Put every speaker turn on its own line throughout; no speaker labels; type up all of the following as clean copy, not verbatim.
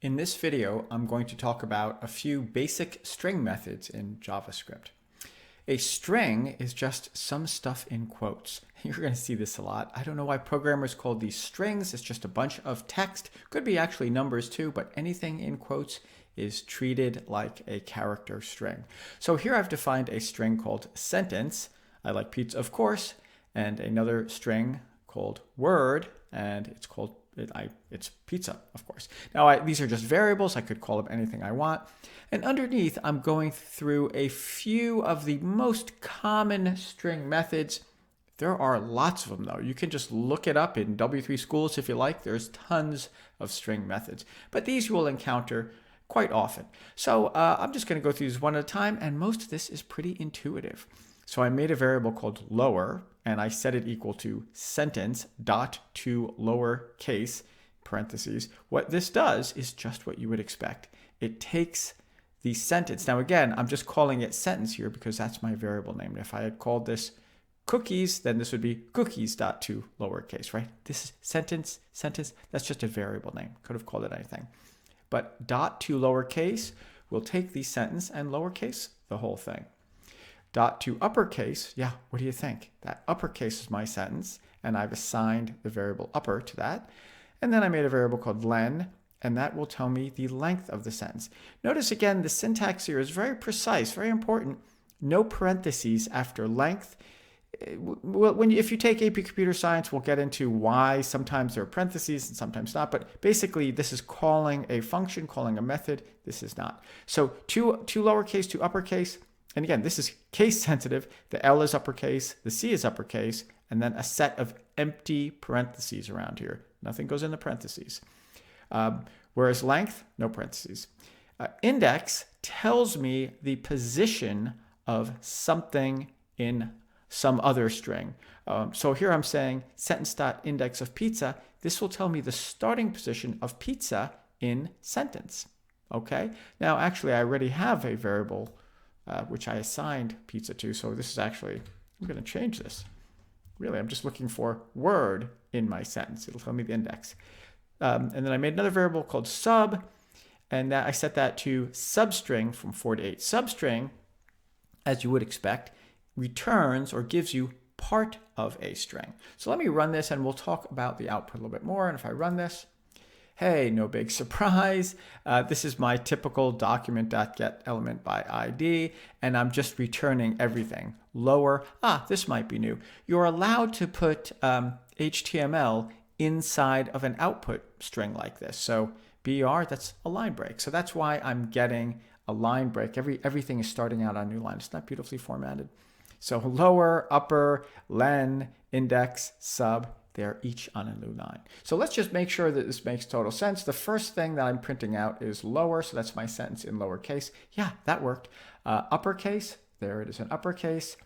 In this video, I'm going to talk about a few basic string methods in JavaScript. A string is just some stuff in quotes. You're going to see this a lot. I don't know why programmers call these strings. It's just a bunch of text. Could be actually numbers too, but anything in quotes is treated like a character string. So here I've defined a string called sentence. I like pizza, of course, and another string called word, and it's pizza, of course. Now, these are just variables. I could call them anything I want. And underneath, I'm going through a few of the most common string methods. There are lots of them, though. You can just look it up in W3 Schools if you like. There's tons of string methods. But these you will encounter quite often. So I'm just going to go through these one at a time, and most of this is pretty intuitive. So I made a variable called lower, and I set it equal to sentence dot to lowercase parentheses. What this does is just what you would expect. It takes the sentence. Now again, I'm just calling it sentence here because that's my variable name. If I had called this cookies, then this would be cookies dot to lowercase, right? This is sentence, that's just a variable name. Could have called it anything. But dot to lowercase will take the sentence and lowercase the whole thing. Dot to uppercase, yeah, what do you think? That uppercase is my sentence, and I've assigned the variable upper to that. And then I made a variable called len, and that will tell me the length of the sentence. Notice again, the syntax here is very precise, very important. No parentheses after length. If you take AP Computer Science, we'll get into why sometimes there are parentheses and sometimes not. But basically, this is calling a function, calling a method. This is not. So two lowercase to uppercase. And again, this is case sensitive. The L is uppercase, the C is uppercase, and then a set of empty parentheses around here. Nothing goes in the parentheses. Whereas length, no parentheses. Index tells me the position of something in some other string. So here I'm saying sentence.index of pizza. This will tell me the starting position of pizza in sentence. Okay. Now, actually, I already have a variable which I assigned pizza to. So this is actually, I'm going to change this. Really, I'm just looking for word in my sentence. It'll tell me the index. And then I made another variable called sub, and I set that to substring from 4 to 8. Substring, as you would expect, returns or gives you part of a string. So let me run this, and we'll talk about the output a little bit more. And if I run this, hey, no big surprise. This is my typical document.getElementById, and I'm just returning everything. Lower, this might be new. You're allowed to put HTML inside of an output string like this. So BR, that's a line break. So that's why I'm getting a line break. Everything is starting out on a new line. It's not beautifully formatted. So lower, upper, len, index, sub, they're each on a new line. So let's just make sure that this makes total sense. The first thing that I'm printing out is lower, so that's my sentence in lowercase. Yeah, that worked. Uppercase, there it is in uppercase.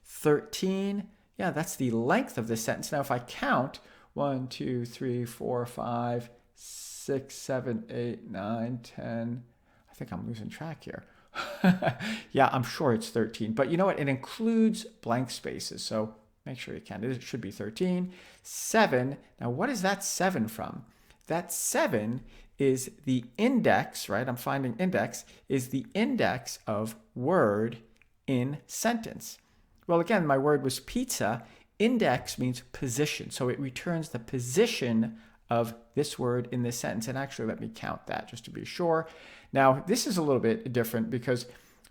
13, yeah, that's the length of this sentence. Now if I count 1, 2, 3, 4, 5, 6, 7, 8, 9, 10, I think I'm losing track here. Yeah, I'm sure it's 13, but you know what? It includes blank spaces, so make sure you can. It should be 13. 7. Now, what is that 7 from? That 7 is the index, right? I'm finding index is the index of word in sentence. Well, again, my word was pizza. Index means position. So it returns the position of this word in this sentence. And actually, let me count that just to be sure. Now, this is a little bit different because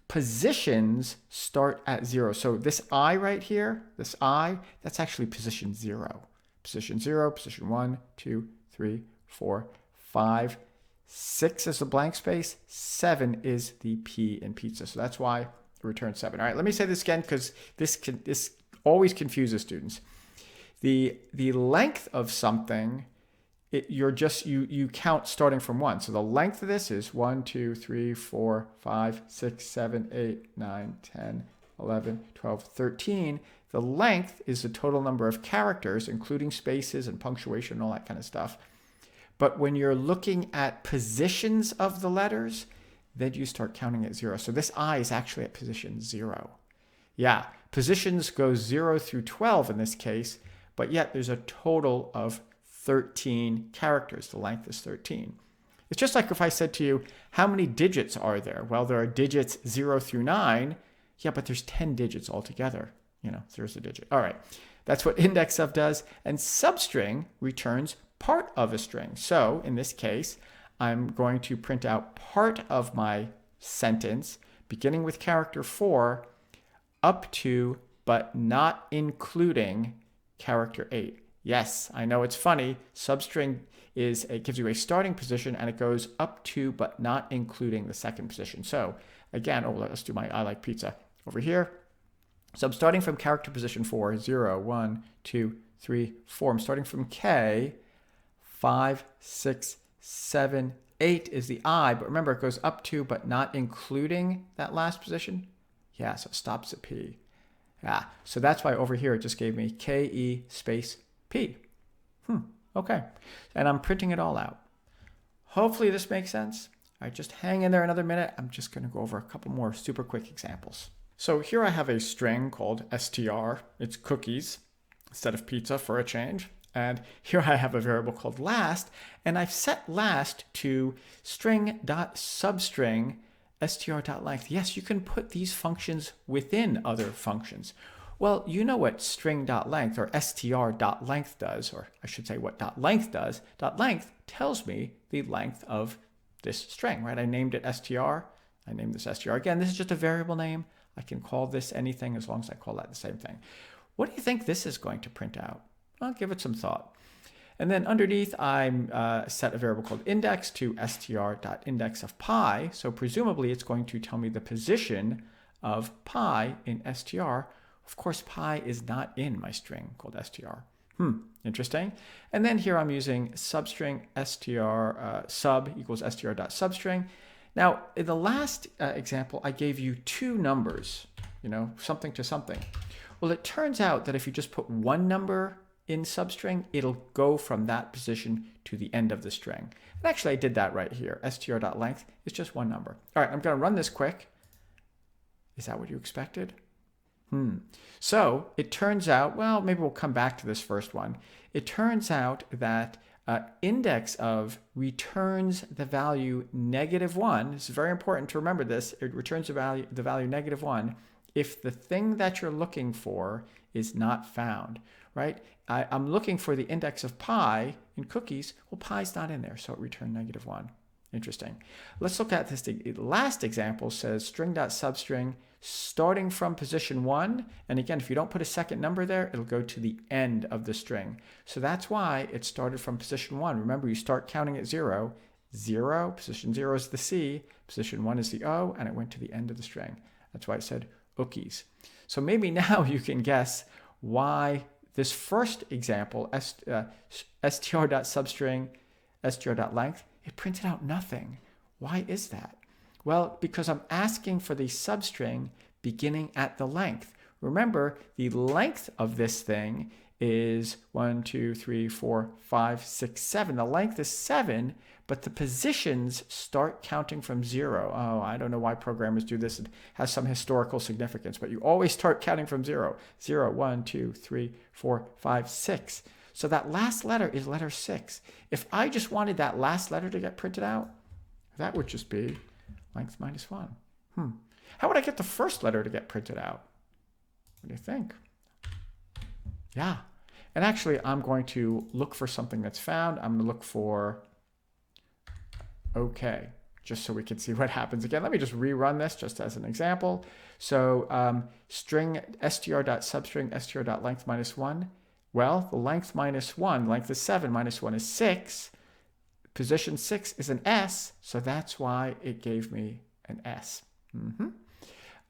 positions start at 0. So this I right here, this I, that's actually position 0. Position 0, position 1, 2, 3, 4, 5, 6 is the blank space, 7 is the P in pizza. So that's why it returns 7. All right, let me say this again because this always confuses students. The length of something, you count starting from 1. So the length of this is 1, 2, 3, 4, 5, 6, 7, 8, 9, 10, 11, 12, 13. The length is the total number of characters, including spaces and punctuation and all that kind of stuff. But when you're looking at positions of the letters, then you start counting at 0. So this I is actually at position 0. Yeah, positions go 0 through 12 in this case, but yet there's a total of 13 characters. The length is 13. It's just like if I said to you, how many digits are there? Well, there are digits 0 through 9. Yeah, but there's 10 digits altogether. There's a digit. All right, that's what index of does. And substring returns part of a string. So in this case, I'm going to print out part of my sentence, beginning with character 4, up to, but not including, character 8. Yes, I know it's funny. Substring it gives you a starting position, and it goes up to, but not including the second position. So again, let's do my I like pizza over here. So I'm starting from character position 4, 0, 1, 2, 3, 4. I'm starting from K, 5, 6, 7, 8 is the I, but remember it goes up to, but not including that last position. Yeah, so it stops at P. Yeah, so that's why over here it just gave me KE space P. Okay, and I'm printing it all out. Hopefully this makes sense. All right, just hang in there another minute. I'm just going to go over a couple more super quick examples. So here I have a string called str. It's cookies instead of pizza for a change. And here I have a variable called last, and I've set last to string.substring str.length. Yes, you can put these functions within other functions. Well, you know what string.length or str.length does, or I should say what .length does. .length tells me the length of this string, right? I named it str. I named this str. Again, this is just a variable name. I can call this anything as long as I call that the same thing. What do you think this is going to print out? I'll give it some thought. And then underneath, I'm set a variable called index to str.index of pi. So presumably, it's going to tell me the position of pi in str. Of course, pi is not in my string called str. Interesting. And then here I'm using substring str sub equals str.substring. Now, in the last example, I gave you two numbers, something to something. Well, it turns out that if you just put one number in substring, it'll go from that position to the end of the string. And actually, I did that right here. str.length is just one number. All right, I'm going to run this quick. Is that what you expected? So it turns out, well, maybe we'll come back to this first one. It turns out that index of returns the value -1. This is very important to remember this. It returns the value -1 if the thing that you're looking for is not found, right? I'm looking for the index of pi in cookies. Well, pi's not in there, so it returned -1. Interesting. Let's look at this. The last example says string.substring starting from position 1. And again, if you don't put a second number there, it'll go to the end of the string. So that's why it started from position 1. Remember, you start counting at 0. 0, position 0 is the C, position 1 is the O, and it went to the end of the string. That's why it said ookies. So maybe now you can guess why this first example, str.substring, str.length, it printed out nothing. Why is that? Well, because I'm asking for the substring beginning at the length. Remember, the length of this thing is 1, 2, 3, 4, 5, 6, 7. The length is 7, but the positions start counting from 0. Oh, I don't know why programmers do this. It has some historical significance, but you always start counting from 0. 0, 1, 2, 3, 4, 5, 6. So that last letter is letter 6. If I just wanted that last letter to get printed out, that would just be length -1. How would I get the first letter to get printed out? What do you think? Yeah. And actually, I'm going to look for something that's found. I'm going to look for OK, just so we can see what happens again. Let me just rerun this just as an example. So string str.substring str.length -1. Well, the length -1, length is 7, -1 is 6. Position 6 is an S, so that's why it gave me an S.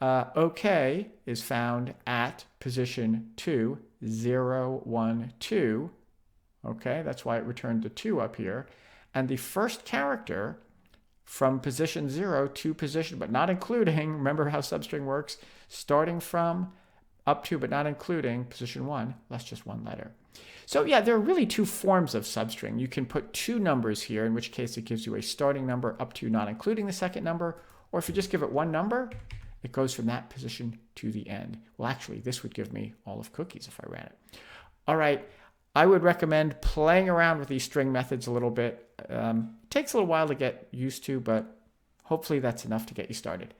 OK is found at position 2, 0, 1, 2. Okay, that's why it returned the 2 up here. And the first character from position 0 to position, but not including, remember how substring works, starting from, up to, but not including position 1, that's just one letter. So yeah, there are really two forms of substring. You can put two numbers here, in which case it gives you a starting number up to not including the second number, or if you just give it one number, it goes from that position to the end. Well, actually, this would give me all of cookies if I ran it. All right, I would recommend playing around with these string methods a little bit. It takes a little while to get used to, but hopefully that's enough to get you started.